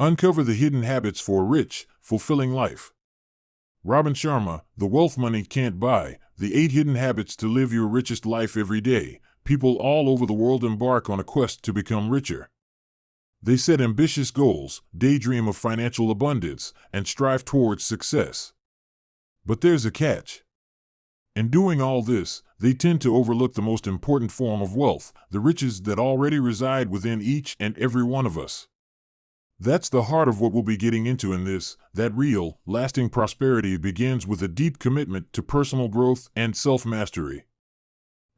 Uncover the hidden habits for a rich, fulfilling life. Robin Sharma, The Wealth Money Can't Buy, The 8 Hidden Habits to Live Your Richest Life Every Day. People all over the world embark on a quest to become richer. They set ambitious goals, daydream of financial abundance, and strive towards success. But there's a catch. In doing all this, they tend to overlook the most important form of wealth, the riches that already reside within each and every one of us. That's the heart of what we'll be getting into in this. That real, lasting prosperity begins with a deep commitment to personal growth and self-mastery.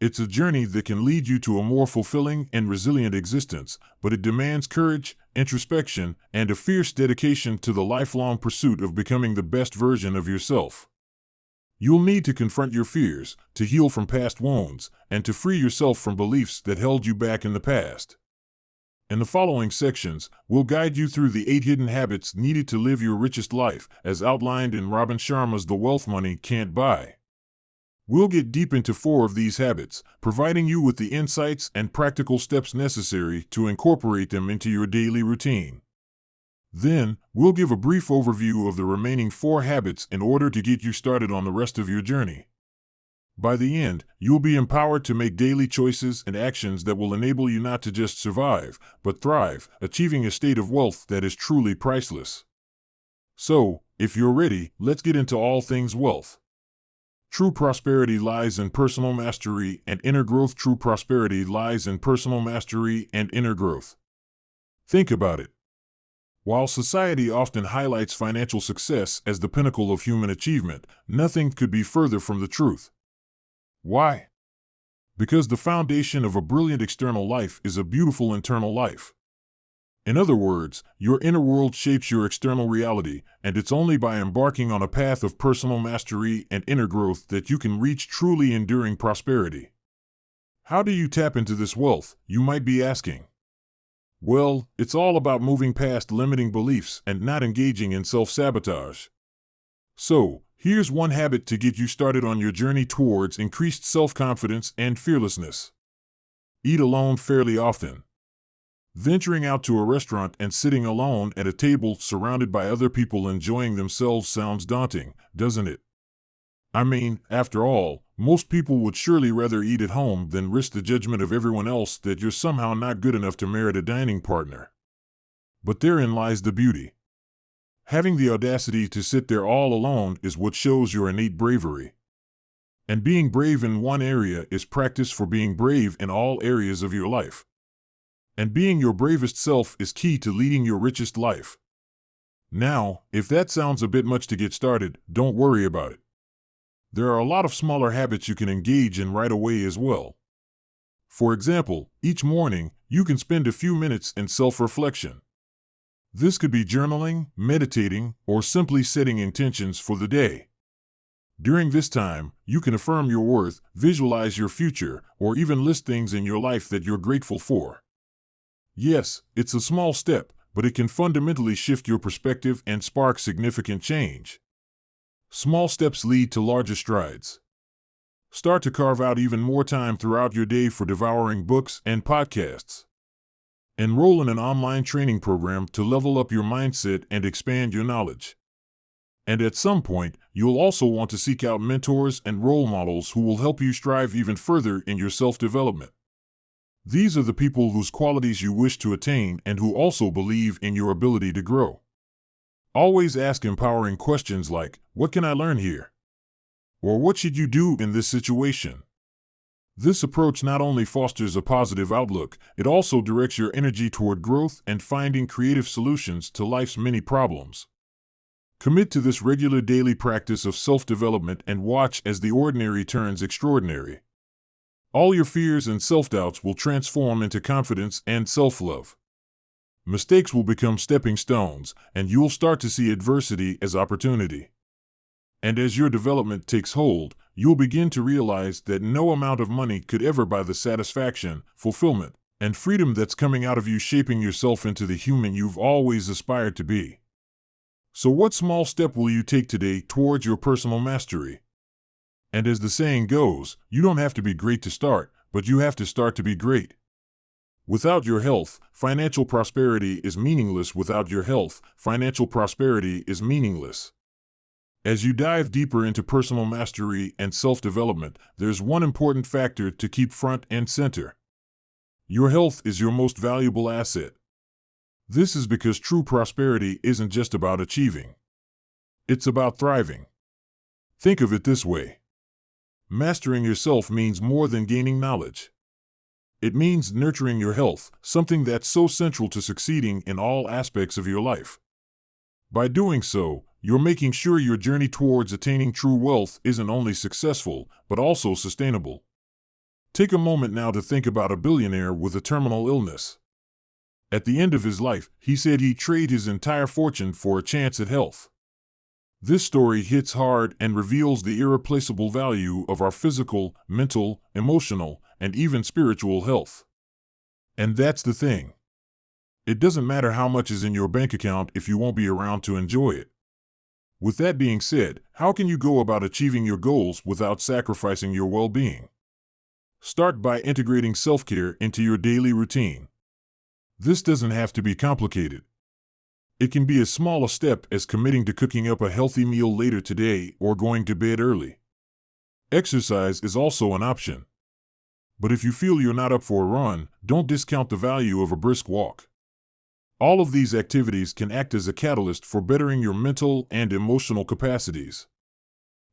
It's a journey that can lead you to a more fulfilling and resilient existence, but it demands courage, introspection, and a fierce dedication to the lifelong pursuit of becoming the best version of yourself. You'll need to confront your fears, to heal from past wounds, and to free yourself from beliefs that held you back in the past. In the following sections, we'll guide you through the 8 hidden habits needed to live your richest life, as outlined in Robin Sharma's The Wealth Money Can't Buy. We'll get deep into 4 of these habits, providing you with the insights and practical steps necessary to incorporate them into your daily routine. Then, we'll give a brief overview of the remaining 4 habits in order to get you started on the rest of your journey. By the end, you'll be empowered to make daily choices and actions that will enable you not to just survive, but thrive, achieving a state of wealth that is truly priceless. So, if you're ready, let's get into all things wealth. True prosperity lies in personal mastery and inner growth. True prosperity lies in personal mastery and inner growth. Think about it. While society often highlights financial success as the pinnacle of human achievement, nothing could be further from the truth. Why? Because the foundation of a brilliant external life is a beautiful internal life. In other words, your inner world shapes your external reality, and it's only by embarking on a path of personal mastery and inner growth that you can reach truly enduring prosperity. How do you tap into this wealth, you might be asking? Well, it's all about moving past limiting beliefs and not engaging in self-sabotage. So, here's one habit to get you started on your journey towards increased self-confidence and fearlessness. Eat alone fairly often. Venturing out to a restaurant and sitting alone at a table surrounded by other people enjoying themselves sounds daunting, doesn't it? I mean, after all, most people would surely rather eat at home than risk the judgment of everyone else that you're somehow not good enough to merit a dining partner. But therein lies the beauty. Having the audacity to sit there all alone is what shows your innate bravery. And being brave in one area is practice for being brave in all areas of your life. And being your bravest self is key to leading your richest life. Now, if that sounds a bit much to get started, don't worry about it. There are a lot of smaller habits you can engage in right away as well. For example, each morning, you can spend a few minutes in self-reflection. This could be journaling, meditating, or simply setting intentions for the day. During this time, you can affirm your worth, visualize your future, or even list things in your life that you're grateful for. Yes, it's a small step, but it can fundamentally shift your perspective and spark significant change. Small steps lead to larger strides. Start to carve out even more time throughout your day for devouring books and podcasts. Enroll in an online training program to level up your mindset and expand your knowledge. And at some point, you'll also want to seek out mentors and role models who will help you strive even further in your self-development. These are the people whose qualities you wish to attain and who also believe in your ability to grow. Always ask empowering questions like, "What can I learn here?" Or "What should you do in this situation?" This approach not only fosters a positive outlook, it also directs your energy toward growth and finding creative solutions to life's many problems. Commit to this regular daily practice of self-development and watch as the ordinary turns extraordinary. All your fears and self-doubts will transform into confidence and self-love. Mistakes will become stepping stones, and you'll start to see adversity as opportunity. And as your development takes hold, you'll begin to realize that no amount of money could ever buy the satisfaction, fulfillment, and freedom that's coming out of you shaping yourself into the human you've always aspired to be. So what small step will you take today towards your personal mastery? And as the saying goes, you don't have to be great to start, but you have to start to be great. Without your health, financial prosperity is meaningless. Without your health, financial prosperity is meaningless. As you dive deeper into personal mastery and self-development, there's one important factor to keep front and center. Your health is your most valuable asset. This is because true prosperity isn't just about achieving. It's about thriving. Think of it this way. Mastering yourself means more than gaining knowledge. It means nurturing your health, something that's so central to succeeding in all aspects of your life. By doing so, you're making sure your journey towards attaining true wealth isn't only successful, but also sustainable. Take a moment now to think about a billionaire with a terminal illness. At the end of his life, he said he'd trade his entire fortune for a chance at health. This story hits hard and reveals the irreplaceable value of our physical, mental, emotional, and even spiritual health. And that's the thing. It doesn't matter how much is in your bank account if you won't be around to enjoy it. With that being said, how can you go about achieving your goals without sacrificing your well-being? Start by integrating self-care into your daily routine. This doesn't have to be complicated. It can be as small a step as committing to cooking up a healthy meal later today or going to bed early. Exercise is also an option. But if you feel you're not up for a run, don't discount the value of a brisk walk. All of these activities can act as a catalyst for bettering your mental and emotional capacities.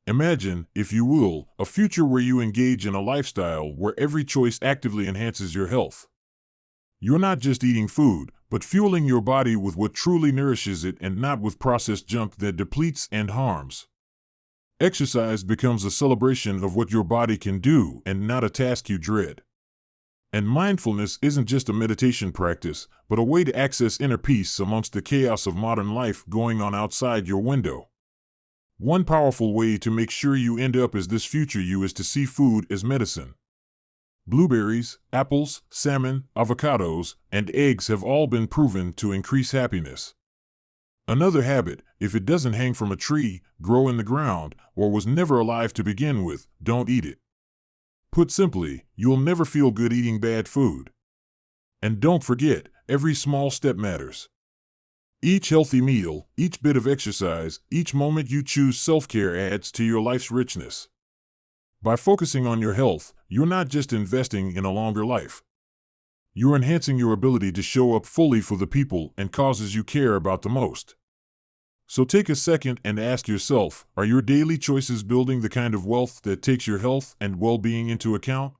Imagine, if you will, a future where you engage in a lifestyle where every choice actively enhances your health. You're not just eating food, but fueling your body with what truly nourishes it and not with processed junk that depletes and harms. Exercise becomes a celebration of what your body can do and not a task you dread. And mindfulness isn't just a meditation practice, but a way to access inner peace amongst the chaos of modern life going on outside your window. One powerful way to make sure you end up as this future you is to see food as medicine. Blueberries, apples, salmon, avocados, and eggs have all been proven to increase happiness. Another habit, if it doesn't hang from a tree, grow in the ground, or was never alive to begin with, don't eat it. Put simply, you'll never feel good eating bad food. And don't forget, every small step matters. Each healthy meal, each bit of exercise, each moment you choose self-care adds to your life's richness. By focusing on your health, you're not just investing in a longer life. You're enhancing your ability to show up fully for the people and causes you care about the most. So take a second and ask yourself, are your daily choices building the kind of wealth that takes your health and well-being into account?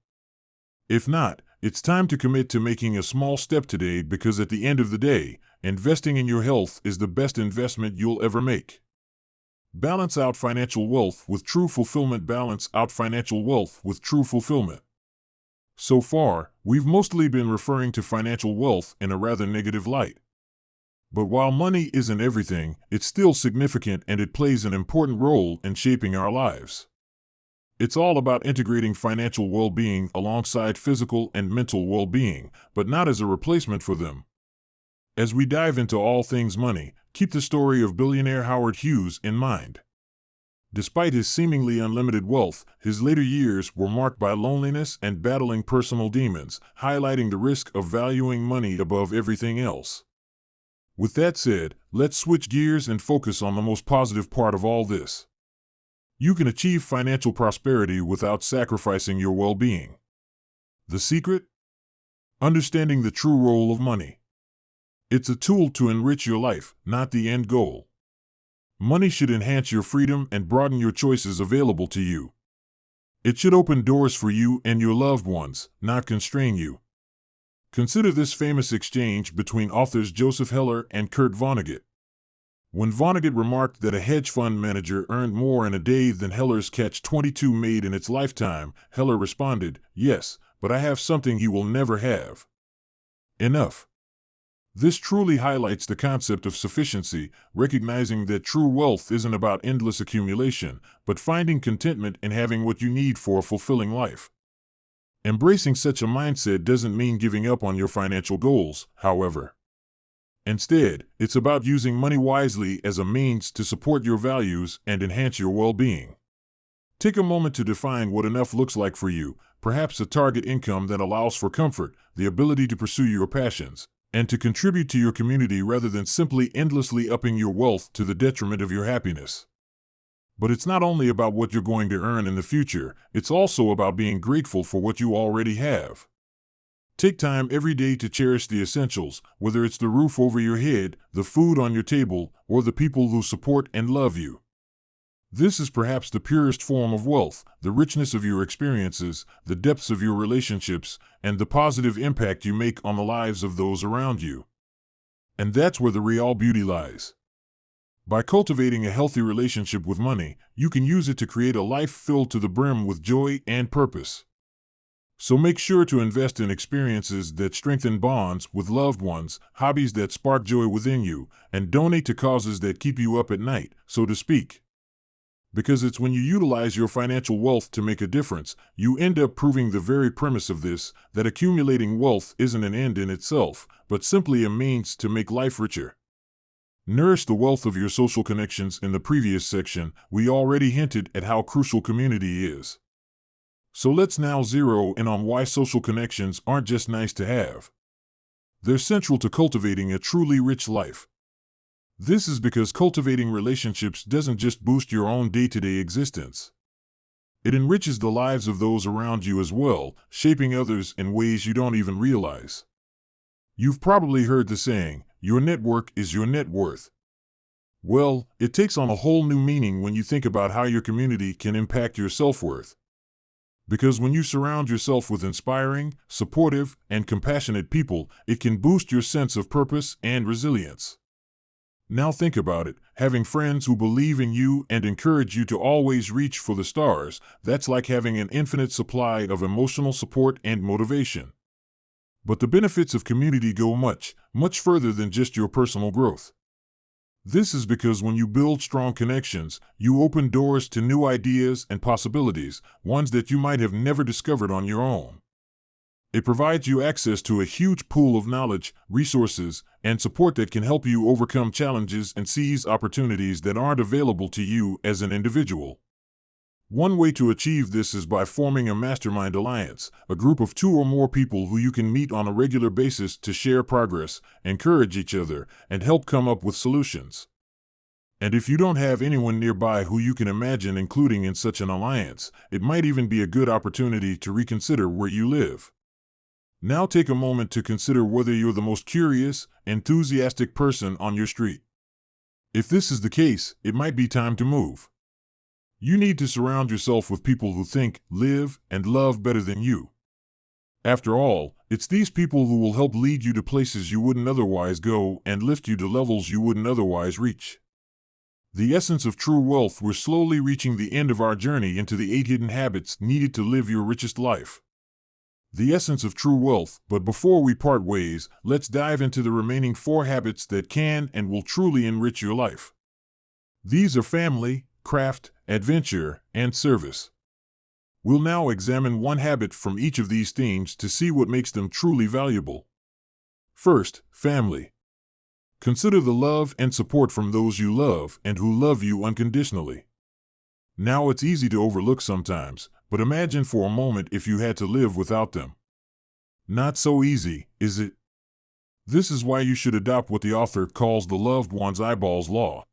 If not, it's time to commit to making a small step today, because at the end of the day, investing in your health is the best investment you'll ever make. Balance out financial wealth with true fulfillment. Balance out financial wealth with true fulfillment. So far, we've mostly been referring to financial wealth in a rather negative light. But while money isn't everything, it's still significant and it plays an important role in shaping our lives. It's all about integrating financial well-being alongside physical and mental well-being, but not as a replacement for them. As we dive into all things money, keep the story of billionaire Howard Hughes in mind. Despite his seemingly unlimited wealth, his later years were marked by loneliness and battling personal demons, highlighting the risk of valuing money above everything else. With that said, let's switch gears and focus on the most positive part of all this. You can achieve financial prosperity without sacrificing your well-being. The secret? Understanding the true role of money. It's a tool to enrich your life, not the end goal. Money should enhance your freedom and broaden your choices available to you. It should open doors for you and your loved ones, not constrain you. Consider this famous exchange between authors Joseph Heller and Kurt Vonnegut. When Vonnegut remarked that a hedge fund manager earned more in a day than Heller's Catch-22 made in its lifetime, Heller responded, "Yes, but I have something he will never have. Enough." This truly highlights the concept of sufficiency, recognizing that true wealth isn't about endless accumulation, but finding contentment in having what you need for a fulfilling life. Embracing such a mindset doesn't mean giving up on your financial goals, however. Instead, it's about using money wisely as a means to support your values and enhance your well-being. Take a moment to define what enough looks like for you, perhaps a target income that allows for comfort, the ability to pursue your passions, and to contribute to your community rather than simply endlessly upping your wealth to the detriment of your happiness. But it's not only about what you're going to earn in the future, it's also about being grateful for what you already have. Take time every day to cherish the essentials, whether it's the roof over your head, the food on your table, or the people who support and love you. This is perhaps the purest form of wealth, the richness of your experiences, the depths of your relationships, and the positive impact you make on the lives of those around you. And that's where the real beauty lies. By cultivating a healthy relationship with money, you can use it to create a life filled to the brim with joy and purpose. So make sure to invest in experiences that strengthen bonds with loved ones, hobbies that spark joy within you, and donate to causes that keep you up at night, so to speak. Because it's when you utilize your financial wealth to make a difference, you end up proving the very premise of this, that accumulating wealth isn't an end in itself, but simply a means to make life richer. Nourish the wealth of your social connections. In the previous section, we already hinted at how crucial community is. So let's now zero in on why social connections aren't just nice to have. They're central to cultivating a truly rich life. This is because cultivating relationships doesn't just boost your own day-to-day existence. It enriches the lives of those around you as well, shaping others in ways you don't even realize. You've probably heard the saying, your network is your net worth. Well, it takes on a whole new meaning when you think about how your community can impact your self-worth. Because when you surround yourself with inspiring, supportive, and compassionate people, it can boost your sense of purpose and resilience. Now think about it, having friends who believe in you and encourage you to always reach for the stars, that's like having an infinite supply of emotional support and motivation. But the benefits of community go much, much further than just your personal growth. This is because when you build strong connections, you open doors to new ideas and possibilities, ones that you might have never discovered on your own. It provides you access to a huge pool of knowledge, resources, and support that can help you overcome challenges and seize opportunities that aren't available to you as an individual. One way to achieve this is by forming a mastermind alliance, a group of 2 or more people who you can meet on a regular basis to share progress, encourage each other, and help come up with solutions. And if you don't have anyone nearby who you can imagine including in such an alliance, it might even be a good opportunity to reconsider where you live. Now take a moment to consider whether you're the most curious, enthusiastic person on your street. If this is the case, it might be time to move. You need to surround yourself with people who think, live, and love better than you. After all, it's these people who will help lead you to places you wouldn't otherwise go and lift you to levels you wouldn't otherwise reach. The essence of true wealth. We're slowly reaching the end of our journey into the 8 hidden habits needed to live your richest life. The essence of true wealth, but before we part ways, let's dive into the remaining 4 habits that can and will truly enrich your life. These are family, craft, adventure, and service. We'll now examine one habit from each of these themes to see what makes them truly valuable. First, family. Consider the love and support from those you love and who love you unconditionally. Now it's easy to overlook sometimes, but imagine for a moment if you had to live without them. Not so easy, is it? This is why you should adopt what the author calls the loved one's eyeballs law.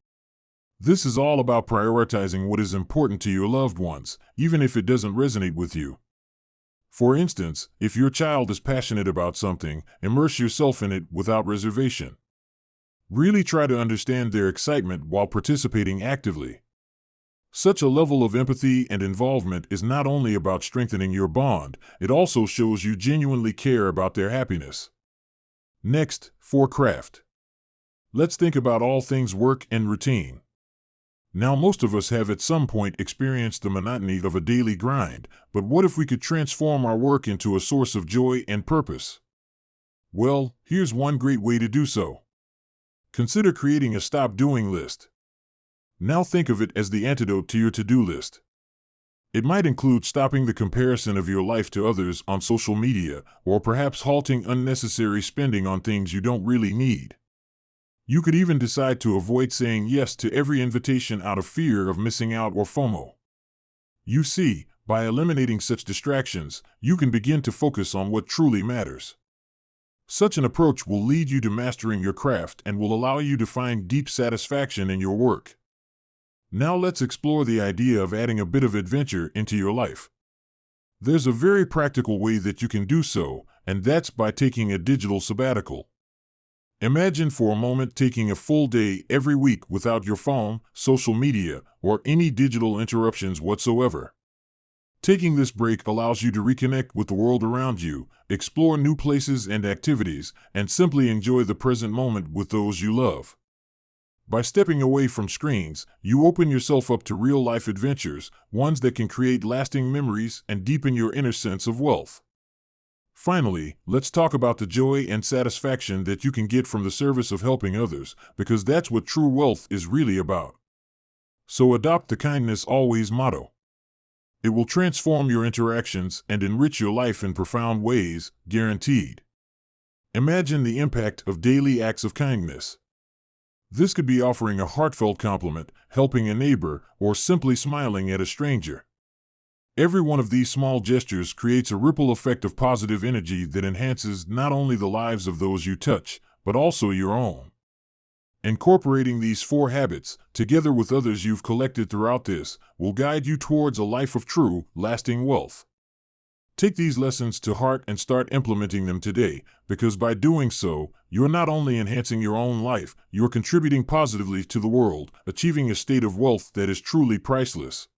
This is all about prioritizing what is important to your loved ones, even if it doesn't resonate with you. For instance, if your child is passionate about something, immerse yourself in it without reservation. Really try to understand their excitement while participating actively. Such a level of empathy and involvement is not only about strengthening your bond, it also shows you genuinely care about their happiness. Next, for craft. Let's think about all things work and routine. Now, most of us have at some point experienced the monotony of a daily grind, but what if we could transform our work into a source of joy and purpose? Well, here's one great way to do so. Consider creating a stop doing list. Now think of it as the antidote to your to-do list. It might include stopping the comparison of your life to others on social media, or perhaps halting unnecessary spending on things you don't really need. You could even decide to avoid saying yes to every invitation out of fear of missing out or FOMO. You see, By eliminating such distractions, you can begin to focus on what truly matters. Such an approach will lead you to mastering your craft and will allow you to find deep satisfaction in your work. Now let's explore the idea of adding a bit of adventure into your life. There's a very practical way that you can do so, and that's by taking a digital sabbatical. Imagine for a moment taking a full day every week without your phone, social media, or any digital interruptions whatsoever. Taking this break allows you to reconnect with the world around you, explore new places and activities, and simply enjoy the present moment with those you love. By stepping away from screens, you open yourself up to real-life adventures, ones that can create lasting memories and deepen your inner sense of wealth. Finally, let's talk about the joy and satisfaction that you can get from the service of helping others, because that's what true wealth is really about. So adopt the kindness always motto. It will transform your interactions and enrich your life in profound ways, guaranteed. Imagine the impact of daily acts of kindness. This could be offering a heartfelt compliment, helping a neighbor, or simply smiling at a stranger. Every one of these small gestures creates a ripple effect of positive energy that enhances not only the lives of those you touch, but also your own. Incorporating these 4 habits, together with others you've collected throughout this, will guide you towards a life of true, lasting wealth. Take these lessons to heart and start implementing them today, because by doing so, you're not only enhancing your own life, you're contributing positively to the world, achieving a state of wealth that is truly priceless.